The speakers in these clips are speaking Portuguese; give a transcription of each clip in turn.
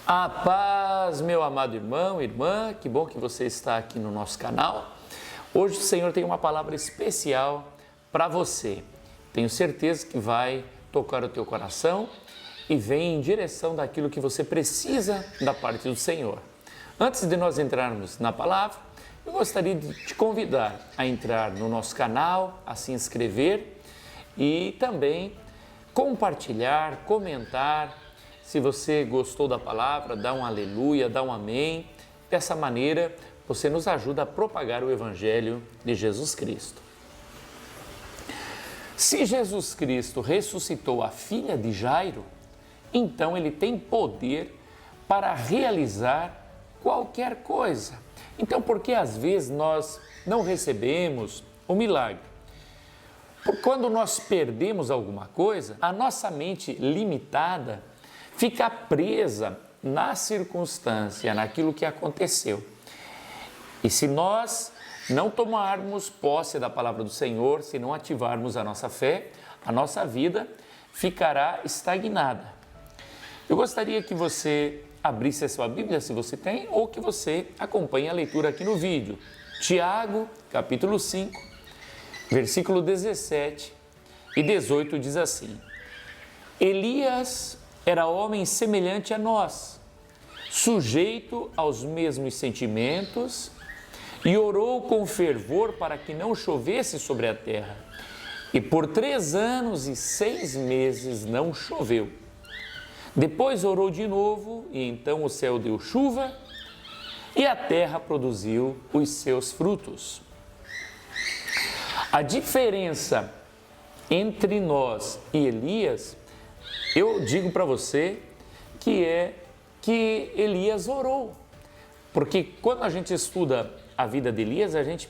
A paz, meu amado irmão, irmã, que bom que você está aqui no nosso canal. Hoje o Senhor tem uma palavra especial para você. Tenho certeza que vai tocar o teu coração e vem em direção daquilo que você precisa da parte do Senhor. Antes de nós entrarmos na palavra, eu gostaria de te convidar a entrar no nosso canal, a se inscrever e também compartilhar, comentar. Se você gostou da palavra, dá um aleluia, dá um amém. Dessa maneira, você nos ajuda a propagar o Evangelho de Jesus Cristo. Se Jesus Cristo ressuscitou a filha de Jairo, então Ele tem poder para realizar qualquer coisa. Então, por que às vezes nós não recebemos o milagre? Porque quando nós perdemos alguma coisa, a nossa mente limitada fica presa na circunstância, naquilo que aconteceu. E se nós não tomarmos posse da palavra do Senhor, se não ativarmos a nossa fé, a nossa vida ficará estagnada. Eu gostaria que você abrisse a sua Bíblia, se você tem, ou que você acompanhe a leitura aqui no vídeo. Tiago, capítulo 5, versículo 17 e 18 diz assim: Elias era homem semelhante a nós, sujeito aos mesmos sentimentos, e orou com fervor para que não chovesse sobre a terra. E por 3 anos e 6 meses não choveu. Depois orou de novo, e então o céu deu chuva, e a terra produziu os seus frutos. A diferença entre nós e Elias, eu digo para você que é que Elias orou. Porque quando a gente estuda a vida de Elias, a gente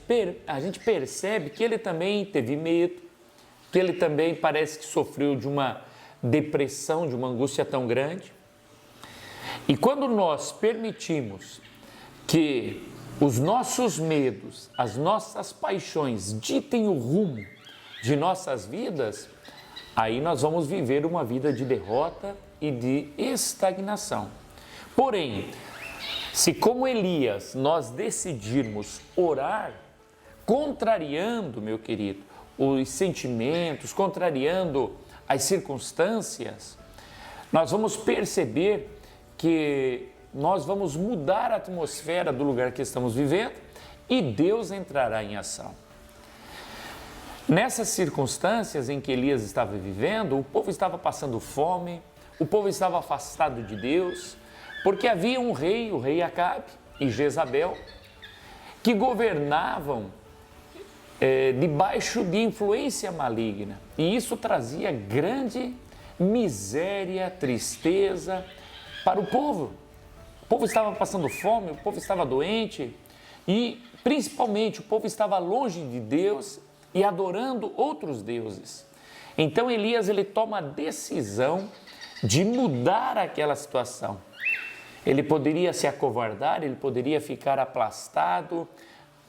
percebe que ele também teve medo, que ele também parece que sofreu de uma depressão, de uma angústia tão grande. E quando nós permitimos que os nossos medos, as nossas paixões ditem o rumo de nossas vidas, aí nós vamos viver uma vida de derrota e de estagnação. Porém, se como Elias nós decidirmos orar, contrariando, meu querido, os sentimentos, contrariando as circunstâncias, nós vamos perceber que nós vamos mudar a atmosfera do lugar que estamos vivendo e Deus entrará em ação. Nessas circunstâncias em que Elias estava vivendo, o povo estava passando fome, o povo estava afastado de Deus, porque havia um rei, o rei Acabe e Jezabel, que governavam debaixo de influência maligna. E isso trazia grande miséria, tristeza para o povo. O povo estava passando fome, o povo estava doente e, principalmente, o povo estava longe de Deus e adorando outros deuses. Então Elias ele toma a decisão de mudar aquela situação. Ele poderia se acovardar, ele poderia ficar aplastado,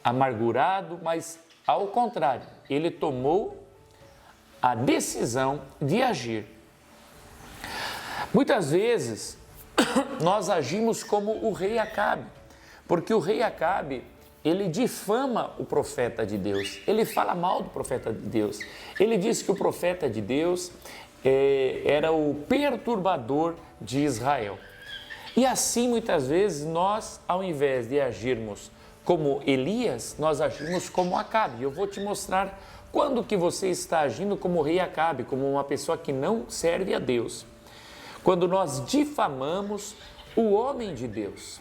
amargurado, mas ao contrário, ele tomou a decisão de agir. Muitas vezes nós agimos como o rei Acabe, porque o rei Acabe ele difama o profeta de Deus, ele fala mal do profeta de Deus, ele diz que o profeta de Deus era o perturbador de Israel. E assim, muitas vezes, nós, ao invés de agirmos como Elias, nós agimos como Acabe. Eu vou te mostrar quando que você está agindo como o rei Acabe, como uma pessoa que não serve a Deus. Quando nós difamamos o homem de Deus,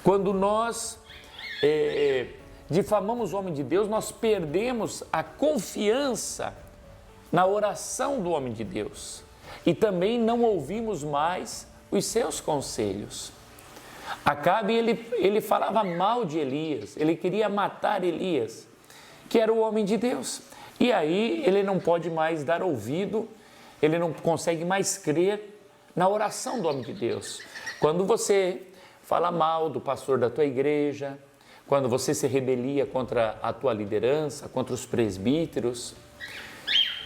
quando nós difamamos o homem de Deus, nós perdemos a confiança na oração do homem de Deus e também não ouvimos mais os seus conselhos. Acabe, ele falava mal de Elias, ele queria matar Elias, que era o homem de Deus. E aí ele não pode mais dar ouvido, ele não consegue mais crer na oração do homem de Deus. Quando você fala mal do pastor da tua igreja, quando você se rebelia contra a tua liderança, contra os presbíteros,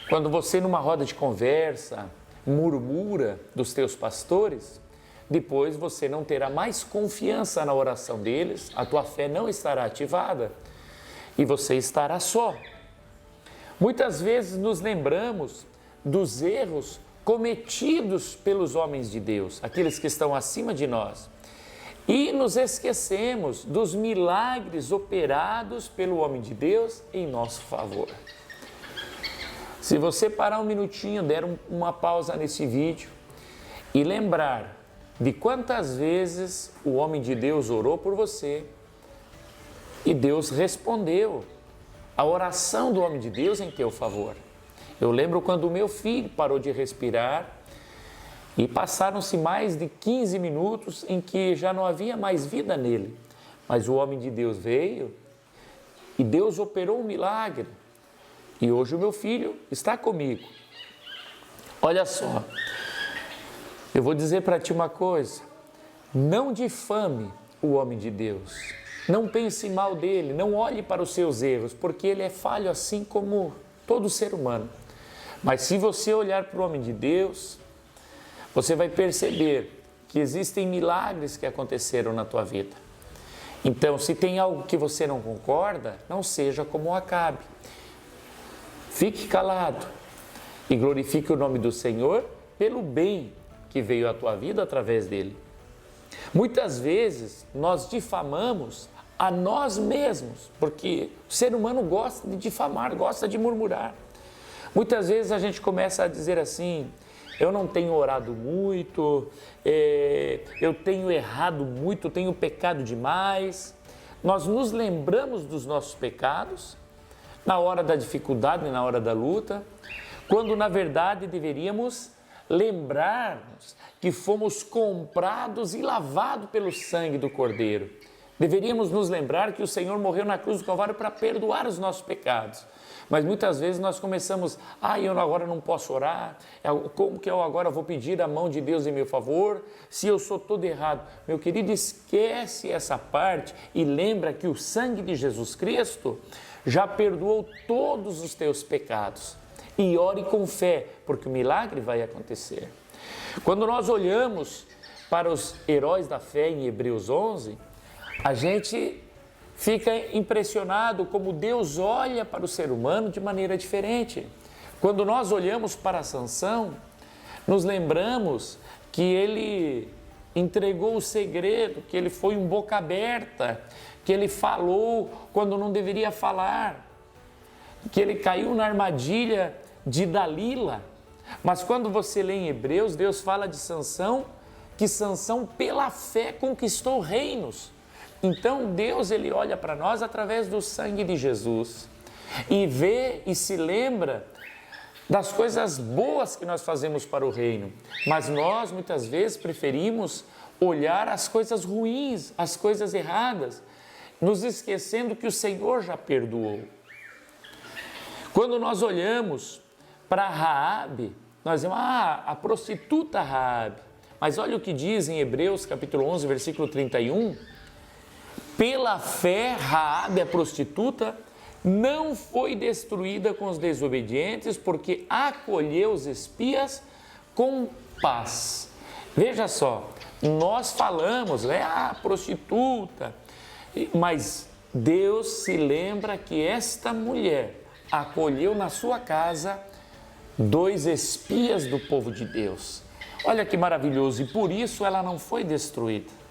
quando você numa roda de conversa murmura dos teus pastores, depois você não terá mais confiança na oração deles, a tua fé não estará ativada e você estará só. Muitas vezes nos lembramos dos erros cometidos pelos homens de Deus, aqueles que estão acima de nós, e nos esquecemos dos milagres operados pelo homem de Deus em nosso favor. Se você parar um minutinho, der uma pausa nesse vídeo e lembrar de quantas vezes o homem de Deus orou por você e Deus respondeu a oração do homem de Deus em teu favor. Eu lembro quando o meu filho parou de respirar e passaram-se mais de 15 minutos em que já não havia mais vida nele. Mas o homem de Deus veio e Deus operou um milagre. E hoje o meu filho está comigo. Olha só, eu vou dizer para ti uma coisa: não difame o homem de Deus. Não pense mal dele, não olhe para os seus erros, porque ele é falho assim como todo ser humano. Mas se você olhar para o homem de Deus, você vai perceber que existem milagres que aconteceram na tua vida. Então, se tem algo que você não concorda, não seja como Acabe. Fique calado e glorifique o nome do Senhor pelo bem que veio à tua vida através dele. Muitas vezes nós difamamos a nós mesmos, porque o ser humano gosta de difamar, gosta de murmurar. Muitas vezes a gente começa a dizer assim: eu não tenho orado muito, eu tenho errado muito, tenho pecado demais. Nós nos lembramos dos nossos pecados na hora da dificuldade, na hora da luta, quando na verdade deveríamos lembrar-nos que fomos comprados e lavados pelo sangue do Cordeiro. Deveríamos nos lembrar que o Senhor morreu na cruz do Calvário para perdoar os nossos pecados. Mas muitas vezes nós começamos: eu agora não posso orar, como que eu agora vou pedir a mão de Deus em meu favor, se eu sou todo errado? Meu querido, esquece essa parte e lembra que o sangue de Jesus Cristo já perdoou todos os teus pecados. E ore com fé, porque o milagre vai acontecer. Quando nós olhamos para os heróis da fé em Hebreus 11, a gente fica impressionado como Deus olha para o ser humano de maneira diferente. Quando nós olhamos para Sansão, nos lembramos que ele entregou o segredo, que ele foi um boca aberta, que ele falou quando não deveria falar, que ele caiu na armadilha de Dalila. Mas quando você lê em Hebreus, Deus fala de Sansão, que Sansão pela fé conquistou reinos. Então Deus, ele olha para nós através do sangue de Jesus e vê e se lembra das coisas boas que nós fazemos para o reino. Mas nós muitas vezes preferimos olhar as coisas ruins, as coisas erradas, nos esquecendo que o Senhor já perdoou. Quando nós olhamos para Raabe, nós dizemos: a prostituta Raabe. Mas olha o que diz em Hebreus capítulo 11, versículo 31. Pela fé, Raabe, a prostituta, não foi destruída com os desobedientes, porque acolheu os espias com paz. Veja só, nós falamos, prostituta, mas Deus se lembra que esta mulher acolheu na sua casa 2 espias do povo de Deus. Olha que maravilhoso, e por isso ela não foi destruída.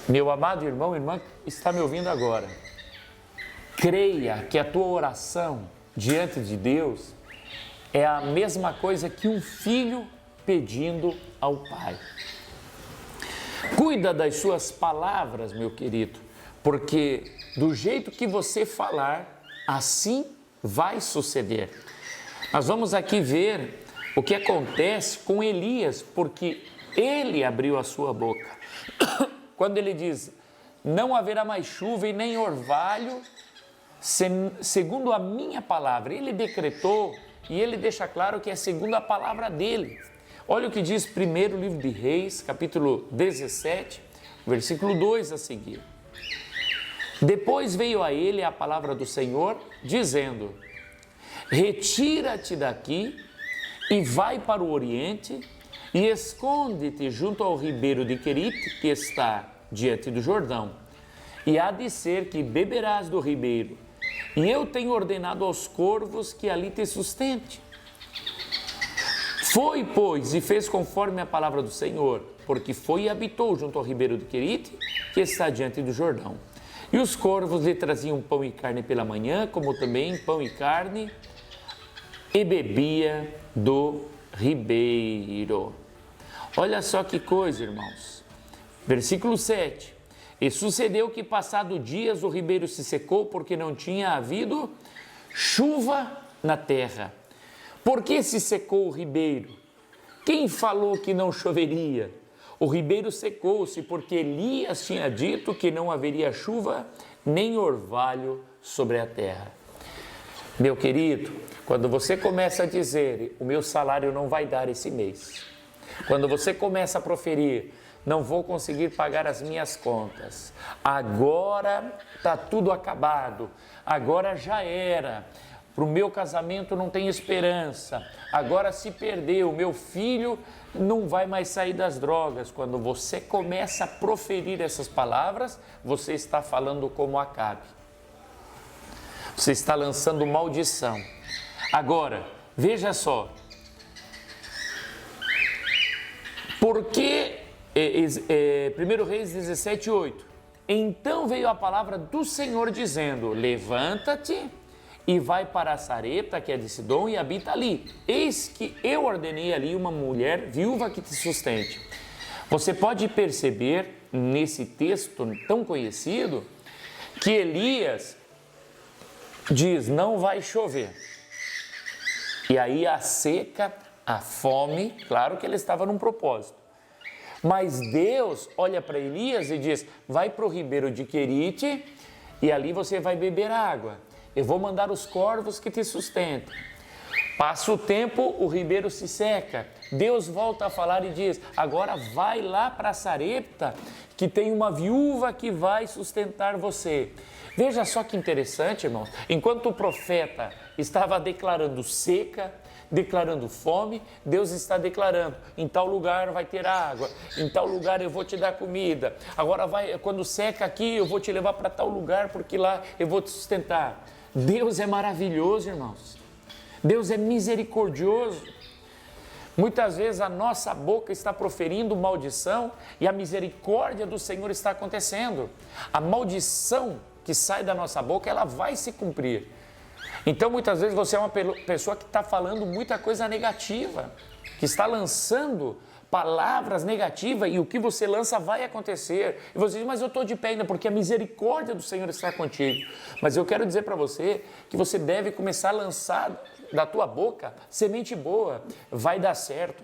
Meu amado irmão, irmã que está me ouvindo agora, creia que a tua oração diante de Deus é a mesma coisa que um filho pedindo ao Pai. Cuida das suas palavras, meu querido, porque do jeito que você falar, assim vai suceder. Nós vamos aqui ver o que acontece com Elias, porque ele abriu a sua boca. Quando ele diz: não haverá mais chuva e nem orvalho, segundo a minha palavra. Ele decretou e ele deixa claro que é segundo a palavra dele. Olha o que diz primeiro livro de Reis, capítulo 17, versículo 2 a seguir. Depois veio a ele a palavra do Senhor, dizendo: retira-te daqui e vai para o Oriente e esconde-te junto ao ribeiro de Querite, que está diante do Jordão. E há de ser que beberás do ribeiro, e eu tenho ordenado aos corvos que ali te sustente. Foi, pois, e fez conforme a palavra do Senhor, porque foi e habitou junto ao ribeiro de Querite, que está diante do Jordão. E os corvos lhe traziam pão e carne pela manhã, como também pão e carne, e bebia do ribeiro. Olha só que coisa, irmãos. Versículo 7. E sucedeu que, passado dias, o ribeiro se secou, porque não tinha havido chuva na terra. Por que se secou o ribeiro? Quem falou que não choveria? O ribeiro secou-se porque Elias tinha dito que não haveria chuva nem orvalho sobre a terra. Meu querido, quando você começa a dizer, o meu salário não vai dar esse mês, quando você começa a proferir, não vou conseguir pagar as minhas contas, agora está tudo acabado, agora já era, para o meu casamento não tem esperança, agora se perdeu, meu filho não vai mais sair das drogas. Quando você começa a proferir essas palavras, você está falando como Acabe. Você está lançando maldição. Agora, veja só. Porque 1 Reis 17:8. Então veio a palavra do Senhor dizendo: levanta-te e vai para Sarepta, que é de Sidom, e habita ali. Eis que eu ordenei ali uma mulher viúva que te sustente. Você pode perceber nesse texto tão conhecido que Elias diz: não vai chover. E aí a seca, a fome, claro que ele estava num propósito. Mas Deus olha para Elias e diz: vai para o ribeiro de Querite e ali você vai beber água. Eu vou mandar os corvos que te sustentem. Passa o tempo, o ribeiro se seca. Deus volta a falar e diz: agora vai lá para Sarepta, que tem uma viúva que vai sustentar você. Veja só que interessante, irmãos. Enquanto o profeta estava declarando seca, declarando fome, Deus está declarando: em tal lugar vai ter água, em tal lugar eu vou te dar comida. Agora quando seca aqui, eu vou te levar para tal lugar, porque lá eu vou te sustentar. Deus é maravilhoso, irmãos. Deus é misericordioso. Muitas vezes a nossa boca está proferindo maldição e a misericórdia do Senhor está acontecendo. A maldição que sai da nossa boca, ela vai se cumprir. Então, muitas vezes você é uma pessoa que está falando muita coisa negativa, que está lançando palavras negativas, e o que você lança vai acontecer. E você diz: mas eu estou de pé ainda, porque a misericórdia do Senhor está contigo. Mas eu quero dizer para você que você deve começar a lançar da tua boca semente boa. Vai dar certo.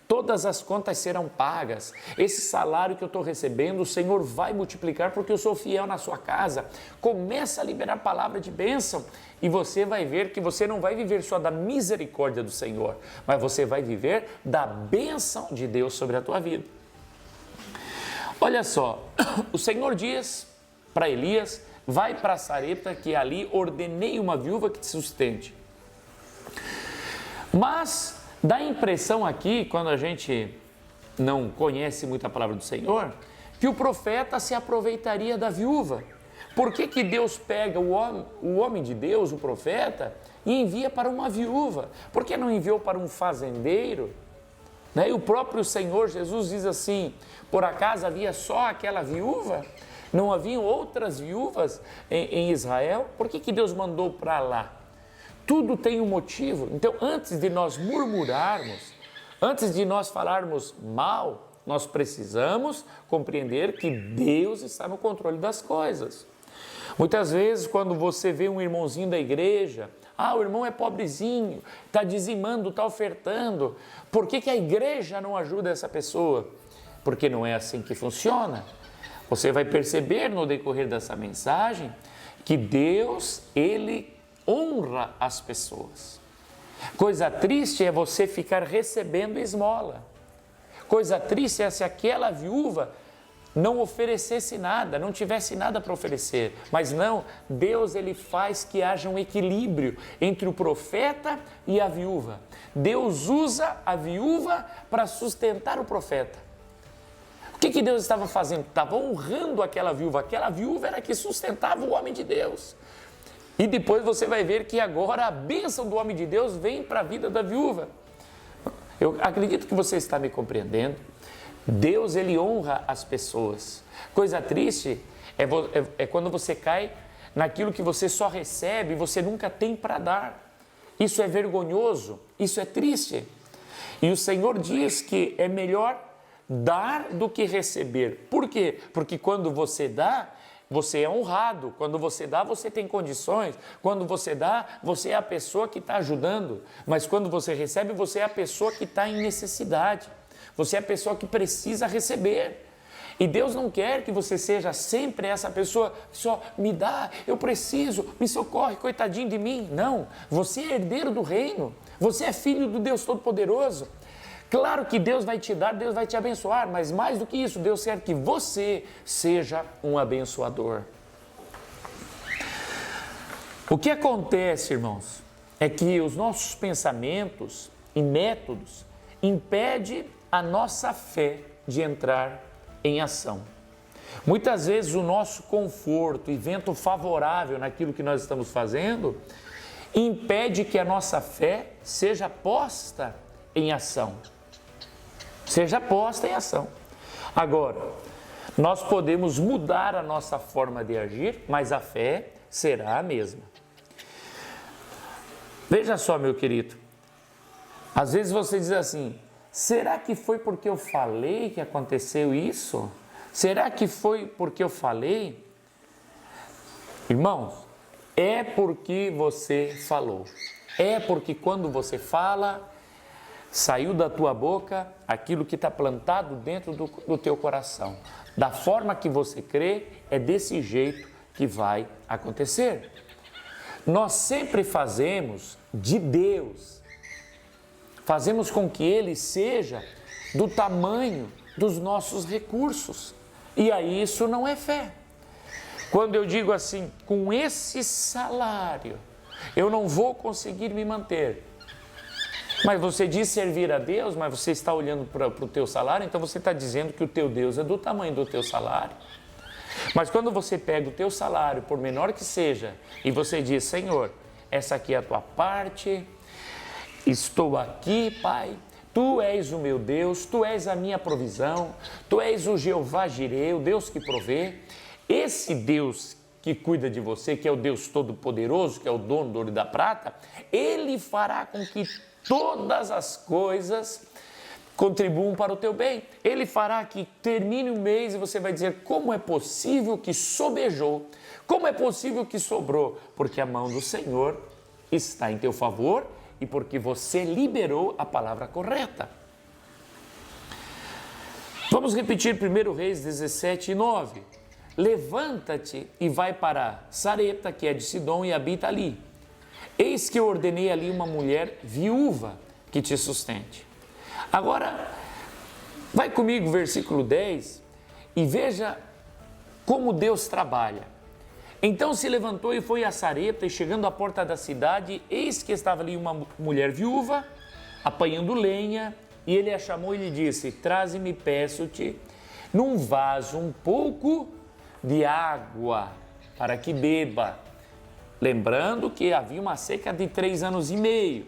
Todas as contas serão pagas. Esse salário que eu estou recebendo, o Senhor vai multiplicar, porque eu sou fiel na sua casa. Começa a liberar palavra de bênção e você vai ver que você não vai viver só da misericórdia do Senhor, mas você vai viver da bênção de Deus sobre a tua vida. Olha só, o Senhor diz para Elias: vai para Sarepta, que ali ordenei uma viúva que te sustente. Mas dá a impressão aqui, quando a gente não conhece muito a palavra do Senhor, que o profeta se aproveitaria da viúva. Por que Deus pega o homem de Deus, o profeta, e envia para uma viúva? Por que não enviou para um fazendeiro? E o próprio Senhor Jesus diz assim: por acaso havia só aquela viúva? Não haviam outras viúvas em Israel? Por que Deus mandou para lá? Tudo tem um motivo. Então, antes de nós murmurarmos, antes de nós falarmos mal, nós precisamos compreender que Deus está no controle das coisas. Muitas vezes, quando você vê um irmãozinho da igreja, o irmão é pobrezinho, está dizimando, está ofertando, por que a igreja não ajuda essa pessoa? Porque não é assim que funciona. Você vai perceber no decorrer dessa mensagem que Deus, Ele honra as pessoas. Coisa triste é você ficar recebendo esmola. Coisa triste é se aquela viúva não oferecesse nada, não tivesse nada para oferecer. Mas não, Deus ele faz que haja um equilíbrio entre o profeta e a viúva. Deus usa a viúva para sustentar o profeta. O que Deus estava fazendo? Estava honrando aquela viúva. Aquela viúva era que sustentava o homem de Deus. E depois você vai ver que agora a bênção do homem de Deus vem para a vida da viúva. Eu acredito que você está me compreendendo. Deus, ele honra as pessoas. Coisa triste é quando você cai naquilo que você só recebe e você nunca tem para dar. Isso é vergonhoso, isso é triste. E o Senhor diz que é melhor dar do que receber. Por quê? Porque quando você dá, você é honrado. Quando você dá, você tem condições. Quando você dá, você é a pessoa que está ajudando. Mas quando você recebe, você é a pessoa que está em necessidade. Você é a pessoa que precisa receber. E Deus não quer que você seja sempre essa pessoa que só me dá, eu preciso, me socorre, coitadinho de mim. Não, você é herdeiro do reino. Você é filho do Deus Todo-Poderoso. Claro que Deus vai te dar, Deus vai te abençoar, mas mais do que isso, Deus quer que você seja um abençoador. O que acontece, irmãos, é que os nossos pensamentos e métodos impedem a nossa fé de entrar em ação. Muitas vezes o nosso conforto e vento favorável naquilo que nós estamos fazendo impede que a nossa fé seja posta em ação. Seja posta em ação. Agora, nós podemos mudar a nossa forma de agir, mas a fé será a mesma. Veja só, meu querido, às vezes você diz assim: será que foi porque eu falei que aconteceu isso? Será que foi porque eu falei? Irmãos, é porque você falou. É porque quando você fala, saiu da tua boca aquilo que está plantado dentro do teu coração. Da forma que você crê, é desse jeito que vai acontecer. Nós sempre fazemos de Deus. Fazemos com que Ele seja do tamanho dos nossos recursos. E aí isso não é fé. Quando eu digo assim, com esse salário, eu não vou conseguir me manter. Mas você diz servir a Deus, mas você está olhando para o teu salário, então você está dizendo que o teu Deus é do tamanho do teu salário. Mas quando você pega o teu salário, por menor que seja, e você diz: Senhor, essa aqui é a tua parte, estou aqui, Pai, Tu és o meu Deus, Tu és a minha provisão, Tu és o Jeová Jireh, o Deus que provê. Esse Deus que cuida de você, que é o Deus Todo-Poderoso, que é o dono do ouro e da prata, Ele fará com que todas as coisas contribuam para o teu bem. Ele fará que termine o mês e você vai dizer: como é possível que sobejou? Como é possível que sobrou? Porque a mão do Senhor está em teu favor e porque você liberou a palavra correta. Vamos repetir 1 Reis 17, 9. Levanta-te e vai para Sarepta, que é de Sidom, e habita ali. Eis que eu ordenei ali uma mulher viúva que te sustente. Agora, vai comigo, versículo 10, e veja como Deus trabalha. Então se levantou e foi a Sarepta, e chegando à porta da cidade, eis que estava ali uma mulher viúva, apanhando lenha, e ele a chamou e lhe disse: traze-me, peço-te, num vaso um pouco de água, para que beba. Lembrando que havia uma seca de 3 anos e meio.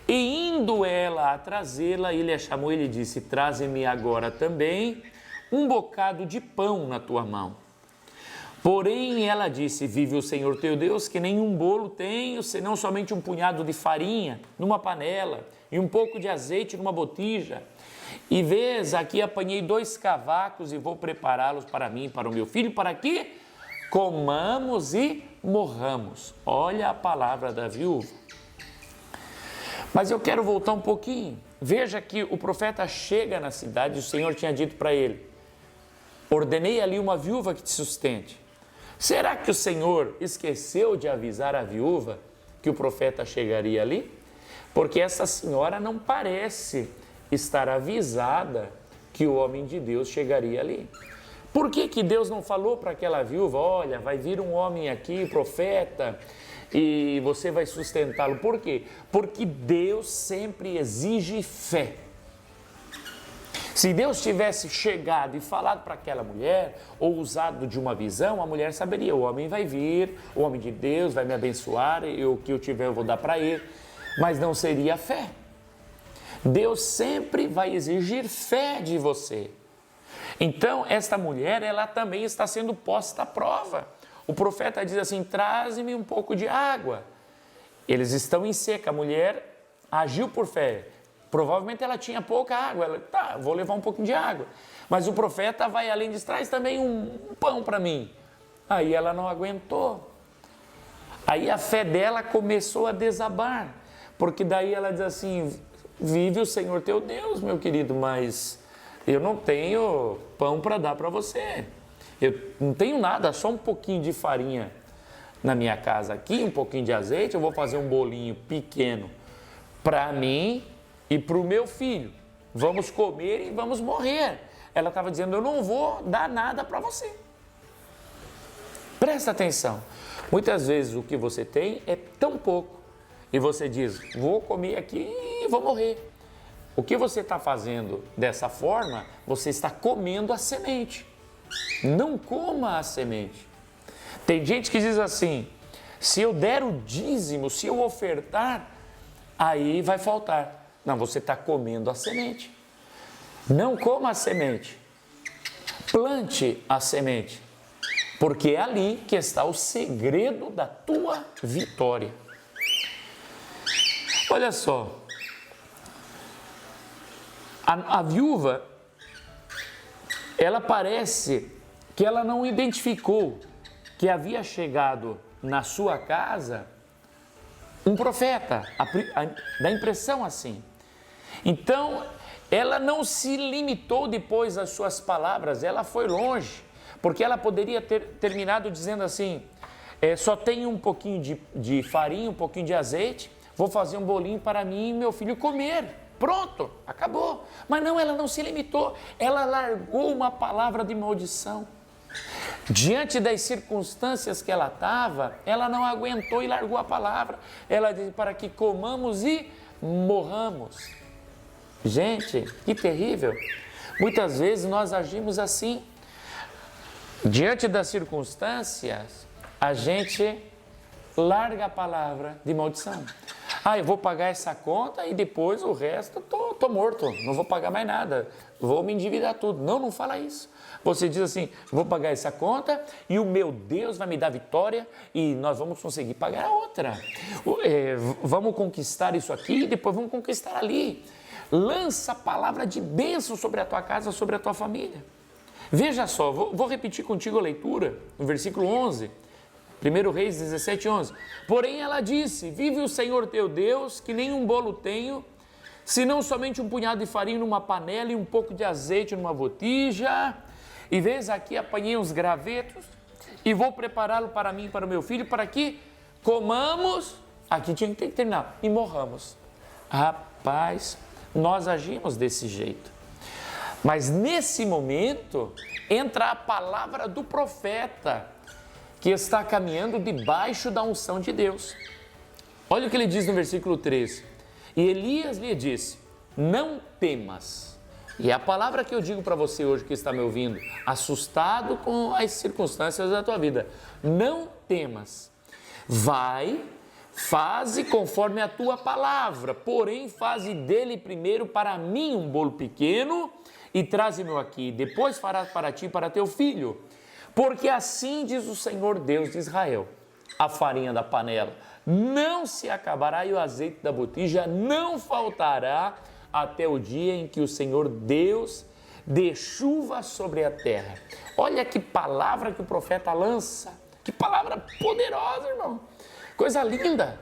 E indo ela a trazê-la, ele a chamou e lhe disse: traze-me agora também um bocado de pão na tua mão. Porém ela disse: vive o Senhor teu Deus, que nenhum bolo tenho, senão somente um punhado de farinha numa panela e um pouco de azeite numa botija. E vês, aqui apanhei 2 cavacos e vou prepará-los para mim e para o meu filho, para que comamos e morramos. Olha a palavra da viúva. Mas eu quero voltar um pouquinho. Veja que o profeta chega na cidade, o Senhor tinha dito para ele: ordenei ali uma viúva que te sustente. Será que o Senhor esqueceu de avisar a viúva que o profeta chegaria ali? Porque essa senhora não parece estar avisada que o homem de Deus chegaria ali. Por que Deus não falou para aquela viúva, olha, vai vir um homem aqui, profeta, e você vai sustentá-lo? Por quê? Porque Deus sempre exige fé. Se Deus tivesse chegado e falado para aquela mulher, ou usado de uma visão, a mulher saberia, o homem vai vir, o homem de Deus vai me abençoar, e o que eu tiver eu vou dar para ele, mas não seria fé. Deus sempre vai exigir fé de você. Então, esta mulher, ela também está sendo posta à prova. O profeta diz assim, traze-me um pouco de água. Eles estão em seca, a mulher agiu por fé. Provavelmente ela tinha pouca água, ela, tá, vou levar um pouquinho de água. Mas o profeta vai além disso, traz também um pão para mim. Aí ela não aguentou. Aí a fé dela começou a desabar, porque daí ela diz assim, vive o Senhor teu Deus, meu querido, mas eu não tenho pão para dar para você. Eu não tenho nada, só um pouquinho de farinha na minha casa aqui, um pouquinho de azeite, eu vou fazer um bolinho pequeno para mim e para o meu filho. Vamos comer e vamos morrer. Ela estava dizendo, eu não vou dar nada para você. Presta atenção. Muitas vezes o que você tem é tão pouco e você diz, vou comer aqui e vou morrer. O que você está fazendo dessa forma, você está comendo a semente. Não coma a semente. Tem gente que diz assim, se eu der o dízimo, se eu ofertar, aí vai faltar. Não, você está comendo a semente. Não coma a semente. Plante a semente. Porque é ali que está o segredo da tua vitória. Olha só. A viúva, ela parece que ela não identificou que havia chegado na sua casa um profeta, dá impressão assim. Então, ela não se limitou depois às suas palavras, ela foi longe, porque ela poderia ter terminado dizendo assim, só tenho um pouquinho de farinha, um pouquinho de azeite, vou fazer um bolinho para mim e meu filho comer. Pronto, acabou. Mas não, ela não se limitou, ela largou uma palavra de maldição. Diante das circunstâncias que ela estava, ela não aguentou e largou a palavra. Ela disse, para que comamos e morramos. Gente, que terrível. Muitas vezes nós agimos assim. Diante das circunstâncias, a gente larga a palavra de maldição. Eu vou pagar essa conta e depois o resto tô morto, não vou pagar mais nada, vou me endividar tudo. Não fala isso. Você diz assim, vou pagar essa conta e o meu Deus vai me dar vitória e nós vamos conseguir pagar a outra. Vamos conquistar isso aqui e depois vamos conquistar ali. Lança a palavra de bênção sobre a tua casa, sobre a tua família. Veja só, vou repetir contigo a leitura, no versículo 11. 1 Reis 17, 11. Porém ela disse, vive o Senhor teu Deus, que nem um bolo tenho, senão somente um punhado de farinha numa panela e um pouco de azeite numa botija. E vês aqui, apanhei uns gravetos e vou prepará-lo para mim e para o meu filho, para que comamos, aqui tinha que terminar, e morramos. Rapaz, nós agimos desse jeito. Mas nesse momento, entra a palavra do profeta, que está caminhando debaixo da unção de Deus. Olha o que ele diz no versículo 13. E Elias lhe disse, não temas. E é a palavra que eu digo para você hoje que está me ouvindo, assustado com as circunstâncias da tua vida. Não temas. Vai, faze conforme a tua palavra, porém faze dele primeiro para mim um bolo pequeno e traze-me aqui. Depois farás para ti e para teu filho. Porque assim diz o Senhor Deus de Israel, a farinha da panela não se acabará e o azeite da botija não faltará até o dia em que o Senhor Deus dê chuva sobre a terra. Olha que palavra que o profeta lança, que palavra poderosa, irmão, coisa linda.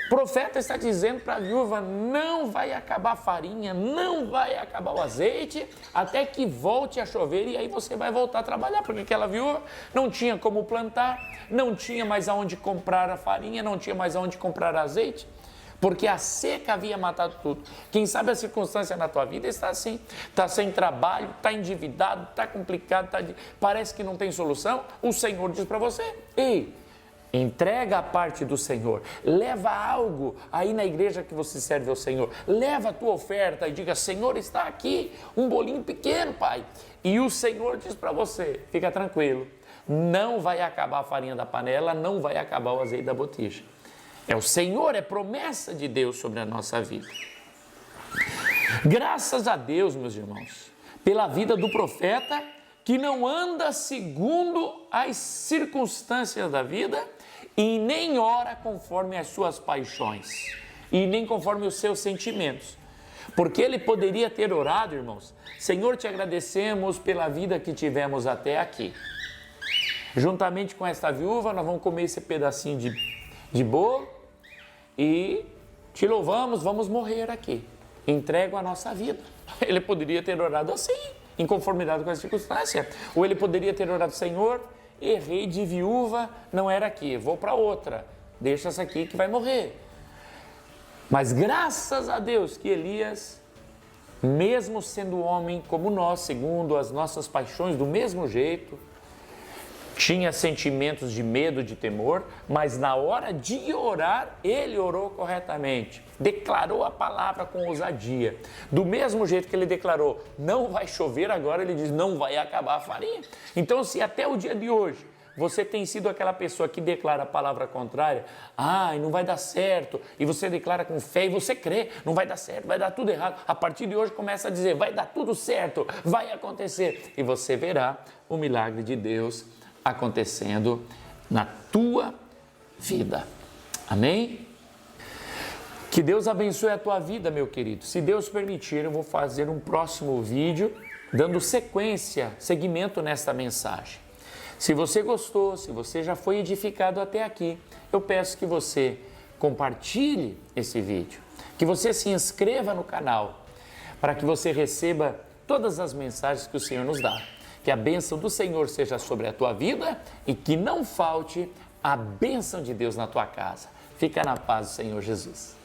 O profeta está dizendo para a viúva, não vai acabar a farinha, não vai acabar o azeite, até que volte a chover e aí você vai voltar a trabalhar, porque aquela viúva não tinha como plantar, não tinha mais aonde comprar a farinha, não tinha mais aonde comprar azeite, porque a seca havia matado tudo. Quem sabe a circunstância na tua vida está assim, está sem trabalho, está endividado, está complicado, parece que não tem solução. O Senhor diz para você: ei, entrega a parte do Senhor, leva algo aí na igreja que você serve ao Senhor, leva a tua oferta e diga: Senhor, está aqui um bolinho pequeno, Pai. E o Senhor diz para você: fica tranquilo, não vai acabar a farinha da panela, não vai acabar o azeite da botija. É o Senhor, é promessa de Deus sobre a nossa vida. Graças a Deus, meus irmãos, pela vida do profeta, que não anda segundo as circunstâncias da vida e nem ora conforme as suas paixões e nem conforme os seus sentimentos. Porque ele poderia ter orado, irmãos: Senhor, te agradecemos pela vida que tivemos até aqui. Juntamente com esta viúva, nós vamos comer esse pedacinho de bolo e te louvamos, vamos morrer aqui. Entrego a nossa vida. Ele poderia ter orado assim, em conformidade com a circunstância. Ou ele poderia ter orado: Senhor, errei de viúva, não era aqui, vou para outra. Deixa essa aqui que vai morrer. Mas graças a Deus que Elias, mesmo sendo homem como nós, segundo as nossas paixões, do mesmo jeito, tinha sentimentos de medo, de temor, mas na hora de orar, ele orou corretamente, declarou a palavra com ousadia. Do mesmo jeito que ele declarou: não vai chover, agora ele diz: não vai acabar a farinha. Então, se até o dia de hoje você tem sido aquela pessoa que declara a palavra contrária, não vai dar certo, e você declara com fé e você crê, não vai dar certo, vai dar tudo errado, a partir de hoje começa a dizer: vai dar tudo certo, vai acontecer, e você verá o milagre de Deus acontecendo na tua vida. Amém? Que Deus abençoe a tua vida, meu querido. Se Deus permitir, eu vou fazer um próximo vídeo dando seguimento nesta mensagem. Se você gostou, se você já foi edificado até aqui, eu peço que você compartilhe esse vídeo, que você se inscreva no canal, para que você receba todas as mensagens que o Senhor nos dá. Que a bênção do Senhor seja sobre a tua vida e que não falte a bênção de Deus na tua casa. Fica na paz do Senhor Jesus.